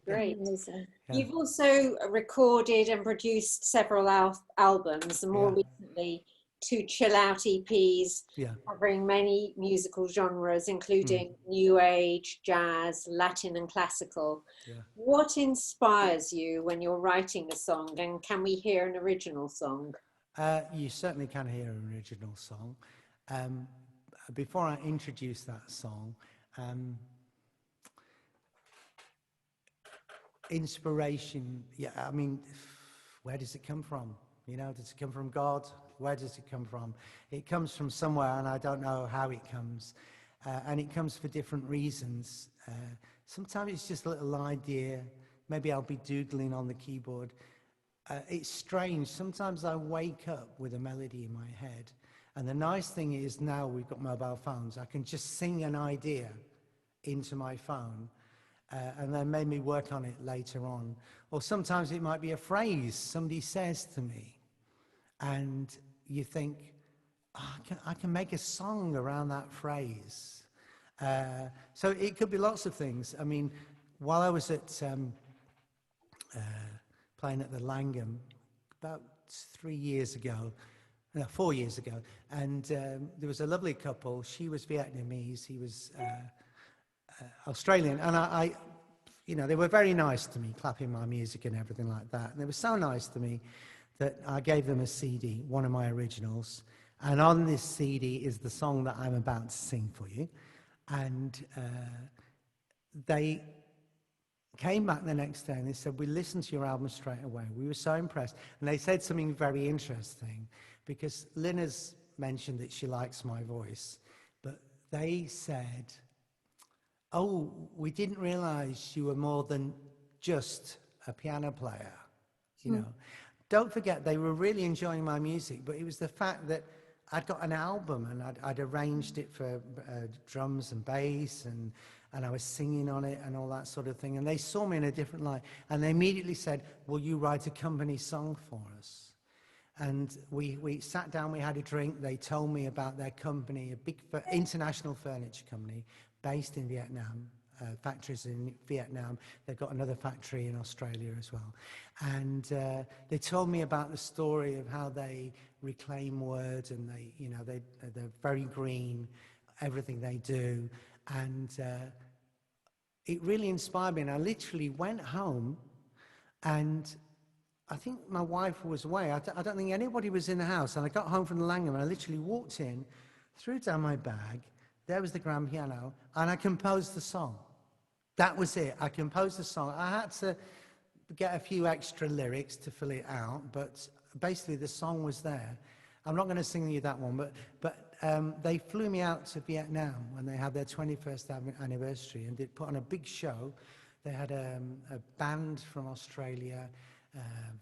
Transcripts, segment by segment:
great. Amazing. Yeah. You've also recorded and produced several albums, and more Yeah. recently, two chill out EPs Yeah. covering many musical genres, Mm. including New Age, jazz, Latin, and classical. Yeah. What inspires you when you're writing a song, and can we hear an original song? You certainly can hear an original song. Um, Before I introduce that song, inspiration, yeah, I mean, where does it come from? You know, does it come from God? Where does it come from? It comes from somewhere, and I don't know how it comes. And it comes for different reasons. Sometimes it's just a little idea. Maybe I'll be doodling on the keyboard. It's strange. Sometimes I wake up with a melody in my head. And the nice thing is now we've got mobile phones. I can just sing an idea into my phone and then maybe work on it later on. Or sometimes it might be a phrase somebody says to me. And you think, oh, I can make a song around that phrase. So it could be lots of things. I mean, while I was at playing at the Langham about 3 years ago, no, 4 years ago, and there was a lovely couple. She was Vietnamese, he was Australian, and I, you know, they were very nice to me, clapping my music and everything like that. And they were so nice to me that I gave them a CD, one of my originals, and on this CD is the song that I'm about to sing for you. And they came back the next day and they said, we listened to your album straight away. We were so impressed. And they said something very interesting, because Lynne has mentioned that she likes my voice, but they said, oh, we didn't realize you were more than just a piano player, you know. Don't forget, they were really enjoying my music, but it was the fact that I'd got an album and I'd arranged it for drums and bass, and I was singing on it and all that sort of thing. And they saw me in a different light, and they immediately said, will you write a company song for us? And we sat down, we had a drink. They told me about their company, a big international furniture company based in Vietnam, factories in Vietnam. They've got another factory in Australia as well. And they told me about the story of how they reclaim words, and they, you know, they're very green, everything they do. And it really inspired me. And I literally went home, and I think my wife was away. I don't think anybody was in the house. And I got home from the Langham, and I literally walked in, threw down my bag. There was the grand piano, and I composed the song. That was it. I composed the song. I had to get a few extra lyrics to fill it out, but basically the song was there. I'm not going to sing you that one, but they flew me out to Vietnam when they had their 21st anniversary, and did put on a big show. They had a band from Australia,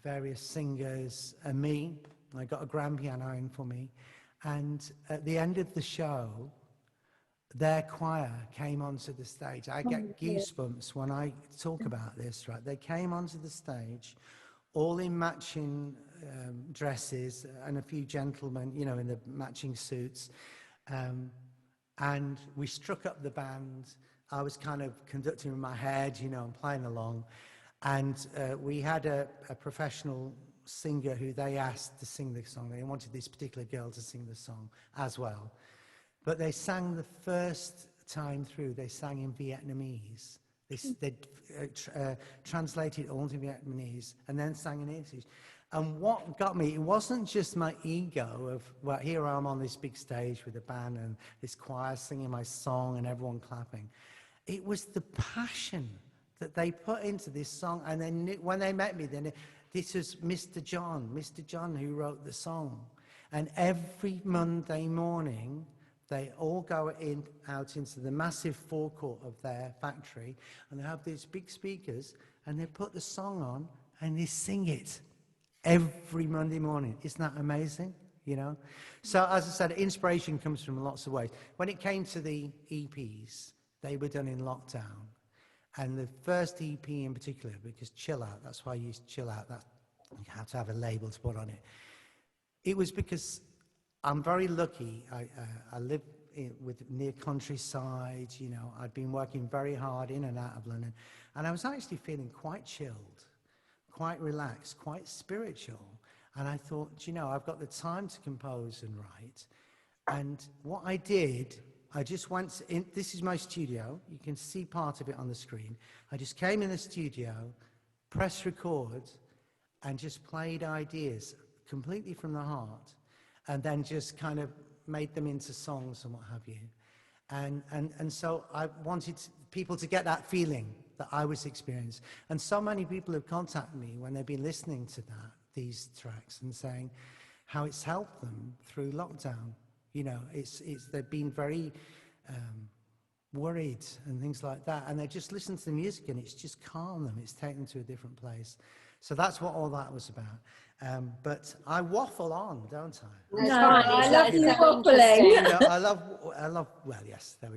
various singers, and me. I got a grand piano in for me. And at the end of the show, their choir came onto the stage. I get goosebumps when I talk about this, right? They came onto the stage, all in matching dresses, and a few gentlemen, you know, in the matching suits. And we struck up the band. I was kind of conducting in my head, you know, and playing along. And we had a professional singer who they asked to sing the song. They wanted this particular girl to sing the song as well. But they sang the first time through, they sang in Vietnamese. They translated it all into Vietnamese and then sang in English. And what got me, it wasn't just my ego of, well, here I am on this big stage with a band and this choir singing my song and everyone clapping. It was the passion that they put into this song. And then when they met me, then this was Mr. John who wrote the song. And every Monday morning, they all go out into the massive forecourt of their factory, and they have these big speakers, and they put the song on, and they sing it every Monday morning. Isn't that amazing? You know? So, as I said, inspiration comes from lots of ways. When it came to the EPs, they were done in lockdown. And the first EP in particular, because Chill Out, that's why I used Chill Out, that you have to have a label to put on it. It was because I'm very lucky. I live with near countryside. You know, I'd been working very hard in and out of London, and I was actually feeling quite chilled, quite relaxed, quite spiritual. And I thought, you know, I've got the time to compose and write. And what I did, I just went in. This is my studio. You can see part of it on the screen. I just came in the studio, pressed record, and just played ideas completely from the heart, and then just kind of made them into songs and what have you. And so I wanted people to get that feeling that I was experiencing. And so many people have contacted me when they've been listening to these tracks and saying how it's helped them through lockdown. You know, they've been very worried and things like that, and they just listen to the music and it's just calmed them. It's taken them to a different place. So that's what all that was about. But I waffle on, don't I? That's No, fine. I It's love you so waffling. interesting. You know, I love, well, yes, there we go.